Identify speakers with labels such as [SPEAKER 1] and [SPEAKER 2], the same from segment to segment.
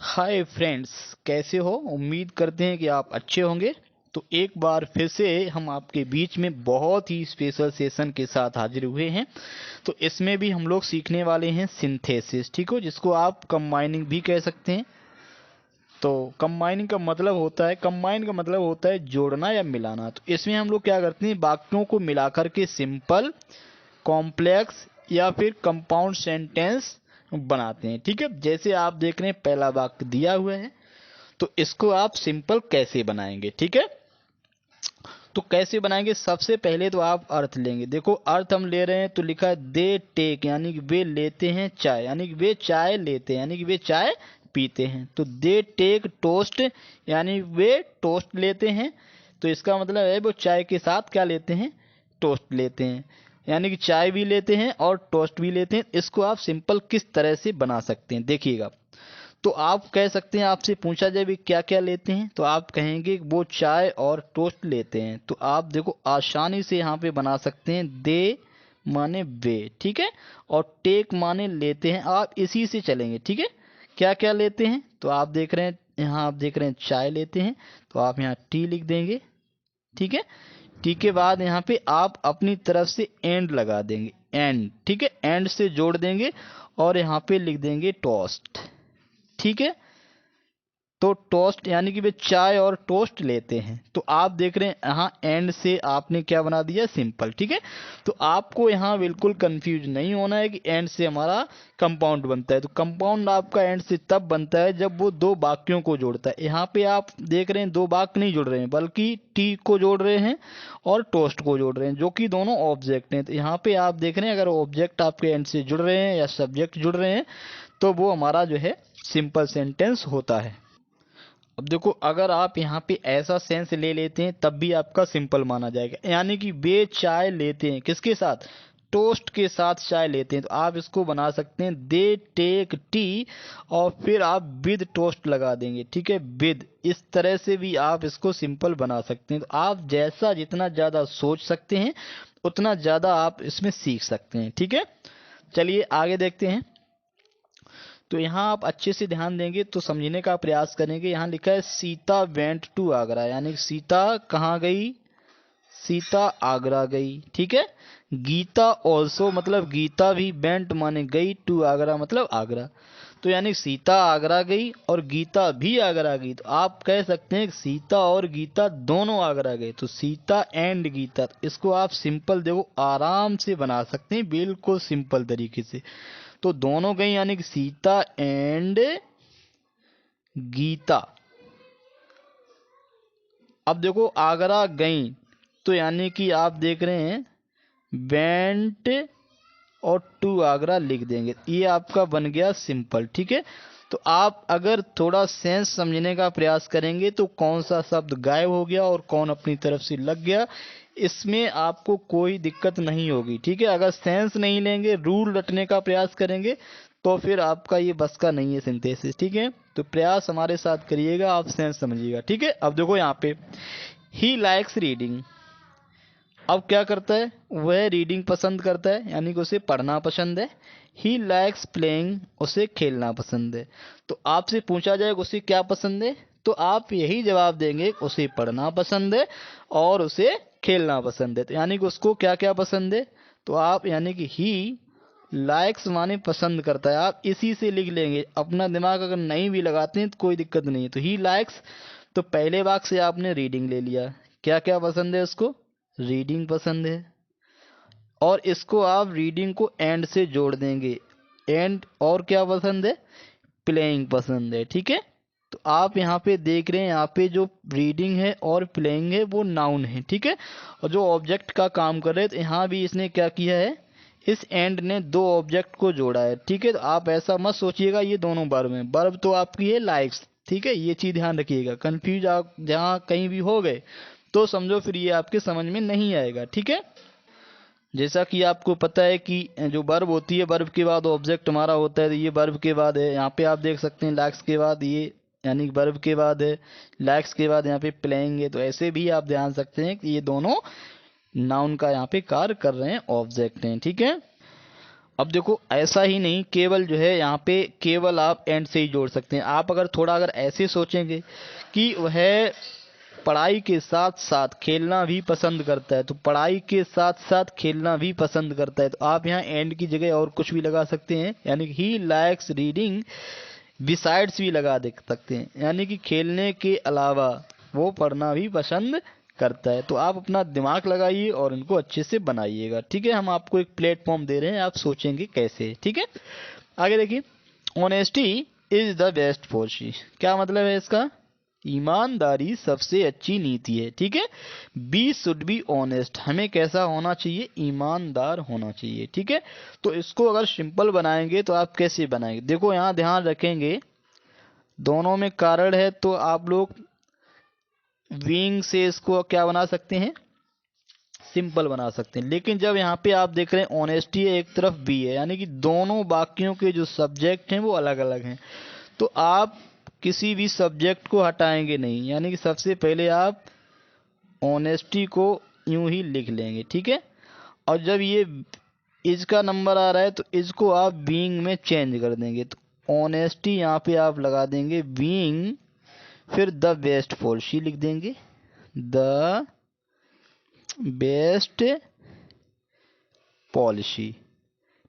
[SPEAKER 1] Hi friends, कैसे हो? उम्मीद करते हैं कि आप अच्छे होंगे। तो एक बार फिर से हम आपके बीच में बहुत ही स्पेशल सेशन के साथ हाजिर हुए हैं। तो इसमें भी हम लोग सीखने वाले हैं सिंथेसिस, ठीक हो, जिसको आप कंबाइनिंग भी कह सकते हैं। तो कंबाइन का मतलब होता है जोड़ना या मिलाना। तो इसमें हम लोग क्या करते हैं, वाक्यों को मिलाकर के सिंपल, कॉम्प्लेक्स या फिर कंपाउंड सेंटेंस बनाते हैं। ठीक है, जैसे आप देख रहे हैं पहला वाक्य दिया हुआ है, तो इसको आप सिंपल कैसे बनाएंगे? ठीक है, तो कैसे बनाएंगे? सबसे पहले तो आप अर्थ लेंगे। देखो, अर्थ हम ले रहे हैं तो लिखा है दे टेक, यानी कि वे लेते हैं चाय, यानी कि वे चाय लेते हैं, यानी कि वे चाय पीते हैं। तो दे टेक टोस्ट, यानी वे टोस्ट लेते हैं। तो इसका मतलब है वो चाय के साथ क्या लेते हैं? टोस्ट लेते हैं, यानी कि चाय भी लेते हैं और टोस्ट भी लेते हैं। इसको आप सिंपल किस तरह से बना सकते हैं, देखिएगा। तो आप कह सकते हैं, आपसे पूछा जाए भी क्या क्या लेते हैं, तो आप कहेंगे वो चाय और टोस्ट लेते हैं। तो आप देखो आसानी से यहाँ पे बना सकते हैं, दे माने वे, ठीक है, और टेक माने लेते हैं। आप इसी से चलेंगे, ठीक है। क्या क्या लेते हैं, तो आप देख रहे हैं यहाँ, आप देख रहे हैं चाय लेते हैं, तो आप यहाँ टी लिख देंगे, ठीक है। टी के बाद यहाँ पे आप अपनी तरफ से एंड लगा देंगे, एंड, ठीक है, एंड से जोड़ देंगे और यहाँ पे लिख देंगे टोस्ट, ठीक है। तो टोस्ट यानी कि वे चाय और टोस्ट लेते हैं। तो आप देख रहे हैं यहाँ एंड से आपने क्या बना दिया, सिंपल, ठीक है। तो आपको यहाँ बिल्कुल कंफ्यूज नहीं होना है कि एंड से हमारा कंपाउंड बनता है। तो कंपाउंड आपका एंड से तब बनता है जब वो दो वाक्यों को जोड़ता है। यहाँ पे आप देख रहे हैं दो वाक्य नहीं जुड़ रहे हैं, बल्कि टी को जोड़ रहे हैं और टोस्ट को जोड़ रहे हैं, जो कि दोनों ऑब्जेक्ट हैं। तो यहाँ पे आप देख रहे हैं अगर ऑब्जेक्ट आपके एंड से जुड़ रहे हैं या सब्जेक्ट जुड़ रहे हैं, तो वो हमारा जो है सिंपल सेंटेंस होता है। अब देखो, अगर आप यहाँ पे ऐसा सेंस ले लेते हैं तब भी आपका सिंपल माना जाएगा, यानी कि वे चाय लेते हैं, किसके साथ? टोस्ट के साथ चाय लेते हैं। तो आप इसको बना सकते हैं दे टेक टी, और फिर आप विद टोस्ट लगा देंगे, ठीक है, विद। इस तरह से भी आप इसको सिंपल बना सकते हैं। तो आप जैसा जितना ज्यादा सोच सकते हैं उतना ज्यादा आप इसमें सीख सकते हैं, ठीक है। चलिए आगे देखते हैं। तो यहाँ आप अच्छे से ध्यान देंगे तो समझने का प्रयास करेंगे। यहाँ लिखा है सीता वेंट टू आगरा, यानी कि सीता कहाँ गई? सीता आगरा गई, ठीक है। गीता ऑल्सो, मतलब गीता भी, वेंट माने गई, टू आगरा मतलब आगरा। तो यानी सीता आगरा गई और गीता भी आगरा गई। तो आप कह सकते हैं कि सीता और गीता दोनों आगरा गए। तो सीता एंड गीता, इसको आप सिंपल देखो आराम से बना सकते हैं, बिल्कुल सिंपल तरीके से। तो दोनों गई यानी कि सीता एंड गीता। अब देखो आगरा गई, तो यानी कि आप देख रहे हैं वेंट और टू आगरा लिख देंगे, ये आपका बन गया सिंपल, ठीक है। तो आप अगर थोड़ा सेंस समझने का प्रयास करेंगे तो कौन सा शब्द गायब हो गया और कौन अपनी तरफ से लग गया, इसमें आपको कोई दिक्कत नहीं होगी, ठीक है। अगर सेंस नहीं लेंगे, रूल रटने का प्रयास करेंगे, तो फिर आपका ये बस का नहीं है सिंथेसिस, ठीक है। तो प्रयास हमारे साथ करिएगा, आप सेंस समझिएगा, ठीक है। अब देखो यहाँ पे ही लाइक्स रीडिंग, अब क्या करता है, वह रीडिंग पसंद करता है, यानी कि उसे पढ़ना पसंद है। ही लाइक्स प्लेइंग, उसे खेलना पसंद है। तो आपसे पूछा जाए उसे क्या पसंद है, तो आप यही जवाब देंगे, उसे पढ़ना पसंद है और उसे खेलना पसंद है। तो यानी कि उसको क्या क्या पसंद है, तो आप यानी कि ही लाइक्स माने पसंद करता है, आप इसी से लिख लेंगे। अपना दिमाग अगर नहीं भी लगाते हैं तो कोई दिक्कत नहीं है। तो ही लाइक्स, तो पहले वाक्य से आपने रीडिंग ले लिया, क्या क्या पसंद है उसको? रीडिंग पसंद है। और इसको आप रीडिंग को एंड से जोड़ देंगे, एंड, और क्या पसंद है? प्लेइंग पसंद है, ठीक है। तो आप यहाँ पे देख रहे हैं, यहाँ पे जो रीडिंग है और प्लेइंग है वो नाउन है, ठीक है, और जो ऑब्जेक्ट का काम कर रहे हैं। तो यहाँ भी इसने क्या किया है, इस एंड ने दो ऑब्जेक्ट को जोड़ा है, ठीक है। तो आप ऐसा मत सोचिएगा ये दोनों वर्ब हैं, वर्ब तो आपकी है लाइक्स, ठीक है, ये चीज ध्यान रखिएगा। कंफ्यूज आप जहाँ कहीं भी हो गए तो समझो फिर ये आपके समझ में नहीं आएगा, ठीक है। जैसा कि आपको पता है कि जो वर्ब होती है, वर्ब के बाद ऑब्जेक्ट हमारा होता है, तो ये वर्ब के बाद है। यहाँ पे आप देख सकते हैं लाइक्स के बाद ये, यानी वर्ब के बाद है, लाइक्स के बाद यहाँ पे प्लेइंग है। तो ऐसे भी आप ध्यान सकते हैं कि ये दोनों नाउन का यहाँ पे कार्य कर रहे हैं, ऑब्जेक्ट हैं, ठीक है। अब देखो ऐसा ही नहीं केवल जो है यहाँ पे केवल आप एंड से ही जोड़ सकते हैं। आप अगर थोड़ा अगर ऐसे सोचेंगे कि वह पढ़ाई के साथ साथ खेलना भी पसंद करता है, तो पढ़ाई के साथ साथ खेलना भी पसंद करता है, तो आप यहाँ एंड की जगह और कुछ भी लगा सकते हैं, यानी कि ही लाइक्स रीडिंग बिसाइड्स भी लगा दे सकते हैं, यानी कि खेलने के अलावा वो पढ़ना भी पसंद करता है। तो आप अपना दिमाग लगाइए और इनको अच्छे से बनाइएगा, ठीक है। हम आपको एक प्लेटफॉर्म दे रहे हैं, आप सोचेंगे कैसे, ठीक है। आगे देखिए, honesty is the best policy. क्या मतलब है इसका? ईमानदारी सबसे अच्छी नीति है, ठीक है। बी शुड बी ऑनेस्ट, हमें कैसा होना चाहिए? ईमानदार होना चाहिए, ठीक है। तो इसको अगर सिंपल बनाएंगे तो आप कैसे बनाएंगे? देखो यहाँ ध्यान रखेंगे, दोनों में कारण है, तो आप लोग विंग से इसको क्या बना सकते हैं? सिंपल बना सकते हैं। लेकिन जब यहाँ पे आप देख रहे हैं ऑनेस्टी है, एक तरफ बी है, यानी कि दोनों वाक्यों के जो सब्जेक्ट हैं वो अलग अलग हैं, तो आप किसी भी सब्जेक्ट को हटाएंगे नहीं, यानी कि सबसे पहले आप ऑनेस्टी को यूं ही लिख लेंगे, ठीक है। और जब ये इज का नंबर आ रहा है तो इसको आप बीइंग में चेंज कर देंगे, तो ऑनेस्टी यहाँ पे आप लगा देंगे बीइंग, फिर द बेस्ट पॉलिसी लिख देंगे, द बेस्ट पॉलिसी,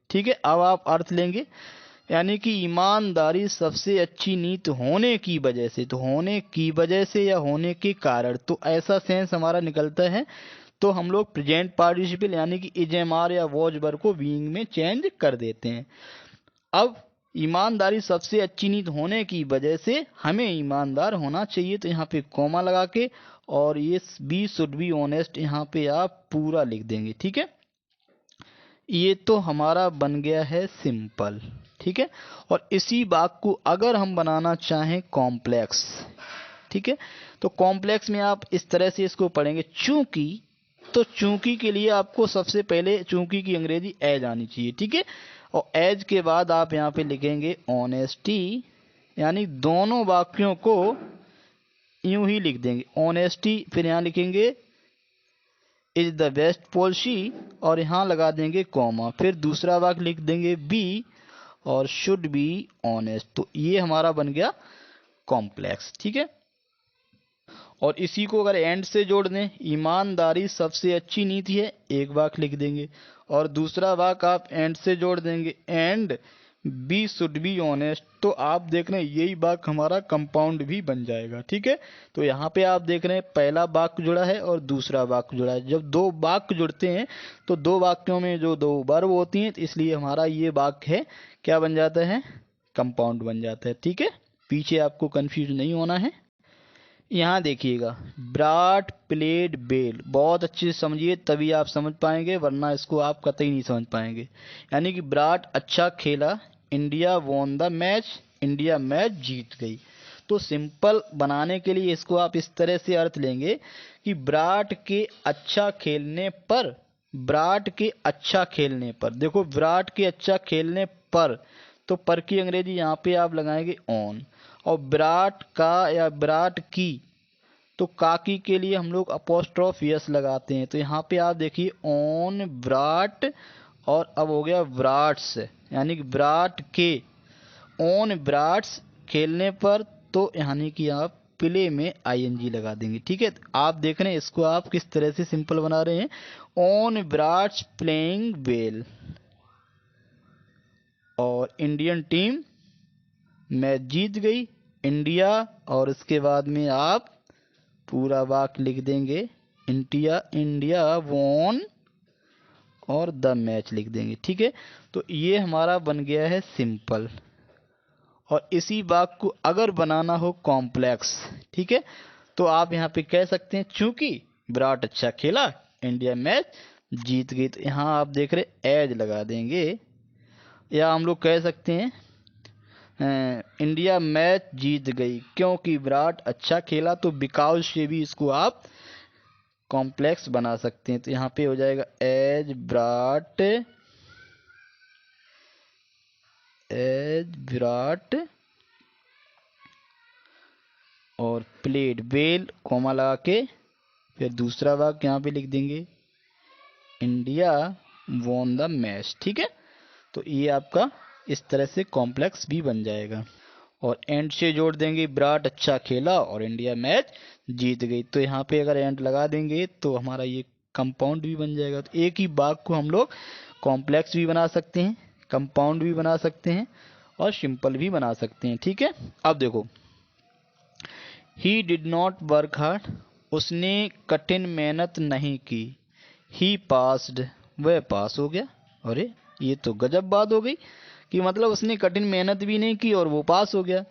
[SPEAKER 1] ठीक है। अब आप अर्थ लेंगे, यानी कि ईमानदारी सबसे अच्छी नीति होने की वजह से, तो होने की वजह से या होने के कारण, तो ऐसा सेंस हमारा निकलता है। तो हम लोग प्रेजेंट पार्टिसिपल यानी कि इज एम आर या वॉज वर को बीइंग में चेंज कर देते हैं। अब ईमानदारी सबसे अच्छी नीति होने की वजह से हमें ईमानदार होना चाहिए, तो यहाँ पे कॉमा लगा के और ये बी शुड बी ऑनेस्ट यहाँ पे आप पूरा लिख देंगे, ठीक है। ये तो हमारा बन गया है सिंपल, ठीक है। और इसी वाक्य को अगर हम बनाना चाहें कॉम्प्लेक्स, ठीक है, तो कॉम्प्लेक्स में आप इस तरह से इसको पढ़ेंगे, चूंकि, तो चूंकि के लिए आपको सबसे पहले चूंकि की अंग्रेजी एज आनी चाहिए, ठीक है। और एज के बाद आप यहाँ पे लिखेंगे ऑनेस्टी, यानी दोनों वाक्यों को यूं ही लिख देंगे ऑनेस्टी, फिर यहाँ लिखेंगे इज द बेस्ट पॉलिसी और यहाँ लगा देंगे कॉमा, फिर दूसरा वाक्य लिख देंगे बी और शुड बी ऑनेस्ट। तो ये हमारा बन गया कॉम्प्लेक्स, ठीक है। और इसी को अगर एंड से जोड़ दें, ईमानदारी सबसे अच्छी नीति है, एक वाक्य लिख देंगे, और दूसरा वाक्य आप एंड से जोड़ देंगे, and we should be honest. तो आप देख रहे हैं यही वाक्य हमारा कंपाउंड भी बन जाएगा, ठीक है। तो यहाँ पे आप देख रहे हैं पहला वाक्य जुड़ा है और दूसरा वाक्य जुड़ा है। जब दो वाक्य जुड़ते हैं तो दो वाक्यों में जो दो वर्ब होती हैं, तो इसलिए हमारा ये वाक्य है क्या बन जाता है? कंपाउंड बन जाता है, ठीक है। पीछे आपको कंफ्यूज नहीं होना है। यहाँ देखिएगा, ब्राट प्लेड बेल, बहुत अच्छे से समझिए तभी आप समझ पाएंगे, वरना इसको आप कतई नहीं समझ पाएंगे। यानी कि ब्राट अच्छा खेला, India won the match, India match जीत गई। तो सिंपल बनाने के लिए इसको आप इस तरह से अर्थ लेंगे कि विराट के अच्छा खेलने पर, विराट के अच्छा खेलने पर, देखो विराट के अच्छा खेलने पर, तो पर की अंग्रेजी यहाँ पे आप लगाएंगे ऑन, और विराट का या विराट की, तो काकी के लिए हम लोग अपोस्ट्रोफ यस लगाते हैं। तो यहाँ पे आप देखिए ऑन विराट, और अब हो गया विराट्स, यानी कि विराट के, ऑन विराट्स खेलने पर, तो यानी कि आप प्ले में आईएनजी लगा देंगे, ठीक है। आप देख रहे हैं इसको आप किस तरह से सिंपल बना रहे हैं, ऑन विराट्स प्लेइंग वेल, और इंडियन टीम मैच जीत गई, इंडिया, और इसके बाद में आप पूरा वाक्य लिख देंगे, इंडिया, इंडिया वॉन, और द मैच लिख देंगे, ठीक है। तो ये हमारा बन गया है सिंपल। और इसी वाक्य को अगर बनाना हो कॉम्प्लेक्स, ठीक है, तो आप यहाँ पे कह सकते हैं चूंकि विराट अच्छा खेला, इंडिया मैच जीत गई, तो यहाँ आप देख रहे एज लगा देंगे, या हम लोग कह सकते हैं इंडिया मैच जीत गई क्योंकि विराट अच्छा खेला, तो बिकॉज से भी इसको आप कॉम्प्लेक्स बना सकते हैं। तो यहाँ पे हो जाएगा एज विराट, एज विराट, और प्लेड वेल, कॉमा लगा के, फिर दूसरा वाक्य यहाँ पे लिख देंगे, इंडिया वॉन द मैच, ठीक है। तो ये आपका इस तरह से कॉम्प्लेक्स भी बन जाएगा। और एंड से जोड़ देंगे विराट अच्छा खेला और इंडिया मैच जीत गई, तो यहाँ पे अगर एंड लगा देंगे तो हमारा ये कंपाउंड भी बन जाएगा। तो एक ही वाक्य को हम लोग कॉम्प्लेक्स भी बना सकते हैं, कंपाउंड भी बना सकते हैं और सिंपल भी बना सकते हैं। ठीक है, अब देखो, he did not work hard, उसने कठिन मेहनत नहीं की। ही पास्ड, वह पास हो गया। अरे ये तो गजब बात हो गई कि मतलब उसने कठिन मेहनत भी नहीं की और वो पास हो गया।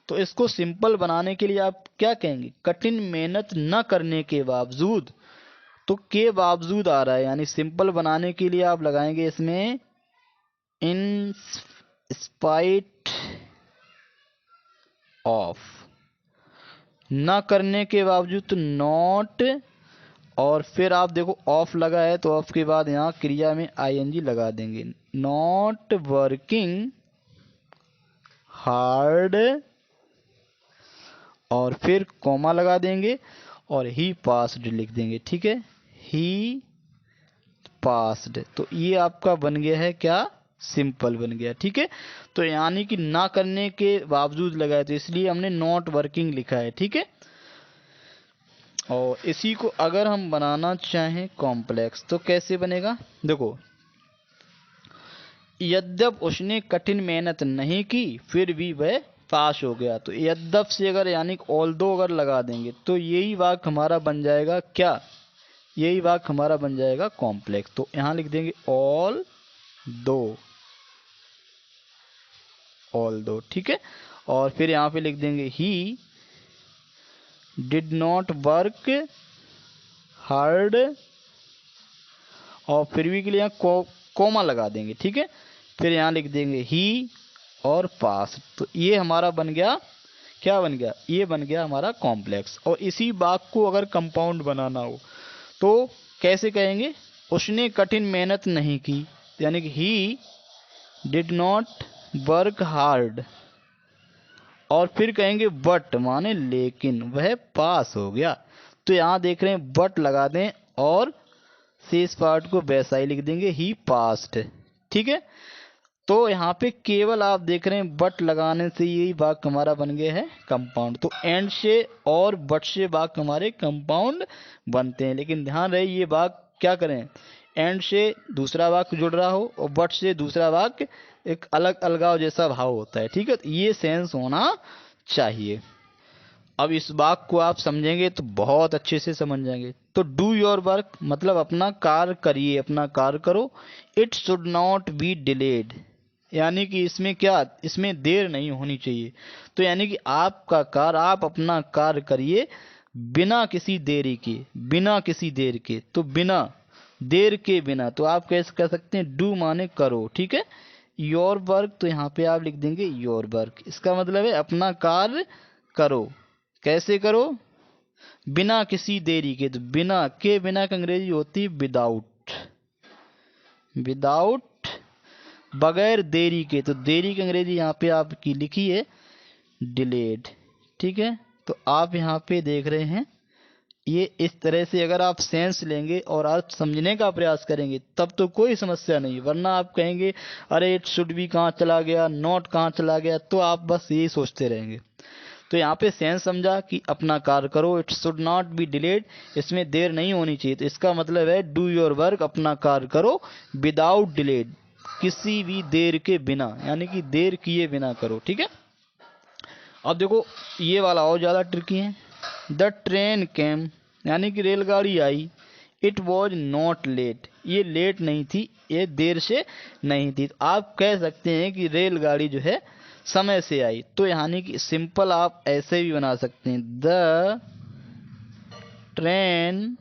[SPEAKER 1] तो इसको सिंपल बनाने के लिए आप क्या कहेंगे, कठिन मेहनत न करने के बावजूद, तो के बावजूद आ रहा है, यानी सिंपल बनाने के लिए आप लगाएंगे इसमें इन स्पाइट ऑफ, न करने के बावजूद तो नॉट, और फिर आप देखो ऑफ लगा है तो ऑफ के बाद यहाँ क्रिया में आईएनजी लगा देंगे, नॉट वर्किंग हार्ड, और फिर कॉमा लगा देंगे और ही पास्ड लिख देंगे। ठीक है, ही पास्ड, तो ये आपका बन गया है क्या, सिंपल बन गया। ठीक है, तो यानी कि ना करने के बावजूद लगाए तो इसलिए हमने नॉट वर्किंग लिखा है। ठीक है, और इसी को अगर हम बनाना चाहें कॉम्प्लेक्स तो कैसे बनेगा, देखो, यद्यप उसने कठिन मेहनत नहीं की फिर भी वह पास हो गया। तो यद्यप से अगर यानी ऑल्दो अगर लगा देंगे तो यही वाक्य हमारा बन जाएगा क्या, यही वाक्य हमारा बन जाएगा कॉम्प्लेक्स। तो यहां लिख देंगे ऑल दो। ठीक है, और फिर यहां पे लिख देंगे he did not work hard, और फिर भी के लिए कोमा लगा देंगे। ठीक है, फिर यहाँ लिख देंगे ही और पास, तो ये हमारा बन गया, क्या बन गया, ये बन गया हमारा कॉम्प्लेक्स। और इसी वाक्य को अगर कंपाउंड बनाना हो तो कैसे कहेंगे, उसने कठिन मेहनत नहीं की, यानी कि he did not work hard, और फिर कहेंगे बट माने लेकिन वह पास हो गया। तो यहाँ देख रहे हैं बट लगा दें और शेष पार्ट को वैसा ही लिख देंगे, ही पास्ड। ठीक है, तो यहाँ पे केवल आप देख रहे हैं बट लगाने से यही वाक्य हमारा बन गया है कंपाउंड। तो एंड से और बट से वाक्य हमारे कंपाउंड बनते हैं, लेकिन ध्यान रहे ये वाक्य क्या करें, एंड से दूसरा वाक्य जुड़ रहा हो और बट से दूसरा वाक्य, एक अलग अलगाव जैसा भाव होता है। ठीक है, तो ये सेंस होना चाहिए। अब इस वाक्य को आप समझेंगे तो बहुत अच्छे से समझ जाएंगे। तो डू योर वर्क मतलब अपना कार्य करिए, अपना कार्य करो। It should not be delayed, यानी कि इसमें क्या, इसमें देर नहीं होनी चाहिए। तो यानी कि आपका कार्य, आप अपना कार्य करिए बिना किसी देरी के, बिना किसी देर के, तो बिना देर के बिना, तो आप कैसे कह सकते हैं, डू माने करो। ठीक है, योर वर्क, तो यहाँ पे आप लिख देंगे योर वर्क, इसका मतलब है अपना कार्य करो। कैसे करो, बिना किसी देरी के, तो बिना के बिना की अंग्रेजी होती है विदाउट, विदाउट बगैर देरी के, तो देरी की अंग्रेजी यहाँ पे आपकी लिखी है डिलेड। ठीक है, तो आप यहाँ पे देख रहे हैं ये इस तरह से अगर आप सेंस लेंगे और अर्थ समझने का प्रयास करेंगे तब तो कोई समस्या नहीं, वरना आप कहेंगे अरे इट शुड बी कहाँ चला गया, नॉट कहाँ चला गया, तो आप बस यही सोचते रहेंगे। तो यहाँ पे सेंस समझा कि अपना कार्य करो, it should not be delayed, इसमें देर नहीं होनी चाहिए, तो इसका मतलब है डू योर वर्क, अपना कार्य करो विदाउट डिलेड, किसी भी देर के बिना, यानी कि देर किए बिना करो। ठीक है, अब देखो ये वाला और ज्यादा ट्रिकी है। द ट्रेन केम, यानी कि रेलगाड़ी आई। इट वॉज नॉट लेट, ये लेट नहीं थी, ये देर से नहीं थी। तो आप कह सकते हैं कि रेलगाड़ी जो है समय से आई। तो यानी कि सिंपल आप ऐसे भी बना सकते हैं, द ट्रेन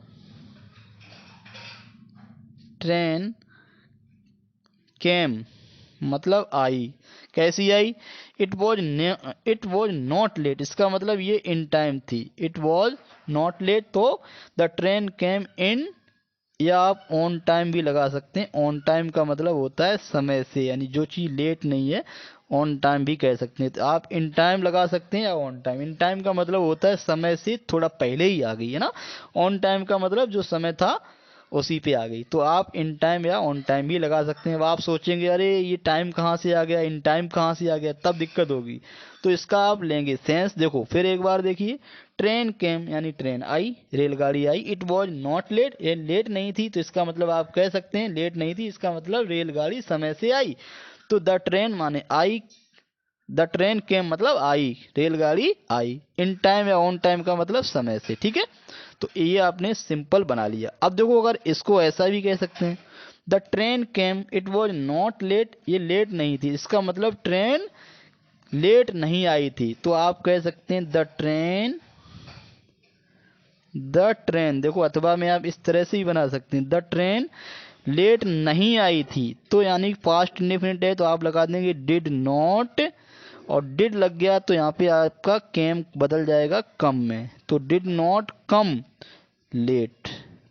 [SPEAKER 1] केम मतलब आई, कैसी आई, इट वॉज नॉट लेट, इसका मतलब ये इन टाइम थी, इट वॉज नॉट लेट, तो द ट्रेन केम इन, या आप ऑन टाइम भी लगा सकते हैं। ऑन टाइम का मतलब होता है समय से, यानी जो चीज लेट नहीं है ऑन टाइम भी कह सकते हैं। तो आप इन टाइम लगा सकते हैं या ऑन टाइम। इन टाइम का मतलब होता है समय से थोड़ा पहले ही आ गई है ना, ऑन टाइम का मतलब जो समय था उसी पे आ गई। तो आप इन टाइम या ऑन टाइम भी लगा सकते हैं। अब आप सोचेंगे अरे ये टाइम कहाँ से आ गया, इन टाइम कहाँ से आ गया, तब दिक्कत होगी। तो इसका आप लेंगे सेंस। देखो फिर एक बार देखिए, ट्रेन केम यानी ट्रेन आई, रेलगाड़ी आई। इट वॉज नॉट लेट, ये लेट नहीं थी, तो इसका मतलब आप कह सकते हैं लेट नहीं थी, इसका मतलब रेलगाड़ी समय से आई। तो द ट्रेन माने आई, द ट्रेन केम मतलब आई, रेलगाड़ी आई। इन टाइम या ऑन टाइम का मतलब समय से। ठीक है, तो ये आपने सिंपल बना लिया। अब देखो अगर इसको ऐसा भी कह सकते हैं, the train came it was not let, ये लेट नहीं थी, इसका मतलब ट्रेन लेट नहीं आई थी। तो आप कह सकते हैं द ट्रेन देखो अथवा में आप इस तरह से ही बना सकते हैं, द ट्रेन लेट नहीं आई थी। तो यानी पास्ट इंडेफिनिट है, तो आप लगा देंगे डिड नॉट, और डिड लग गया तो यहाँ पे आपका केम बदल जाएगा कम में, तो डिड नॉट कम लेट।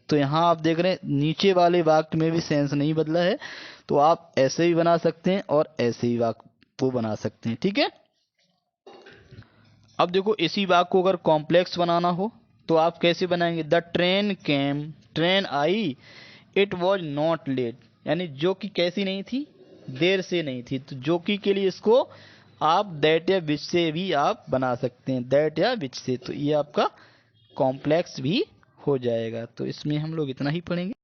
[SPEAKER 1] तो यहाँ आप देख रहे हैं नीचे वाले वाक्य में भी सेंस नहीं बदला है, तो आप ऐसे भी बना सकते हैं और ऐसे ही वाक्य को बना सकते हैं। ठीक है, अब देखो इसी वाक्य को अगर कॉम्प्लेक्स बनाना हो तो आप कैसे बनाएंगे, the train came, train I, it was not let, यानी जो कि कैसी नहीं थी, देर से नहीं थी। तो जो कि के लिए इसको आप दैट या विच से भी आप बना सकते हैं, दैट या विच से। तो ये आपका कॉम्प्लेक्स भी हो जाएगा। तो इसमें हम लोग इतना ही पढ़ेंगे।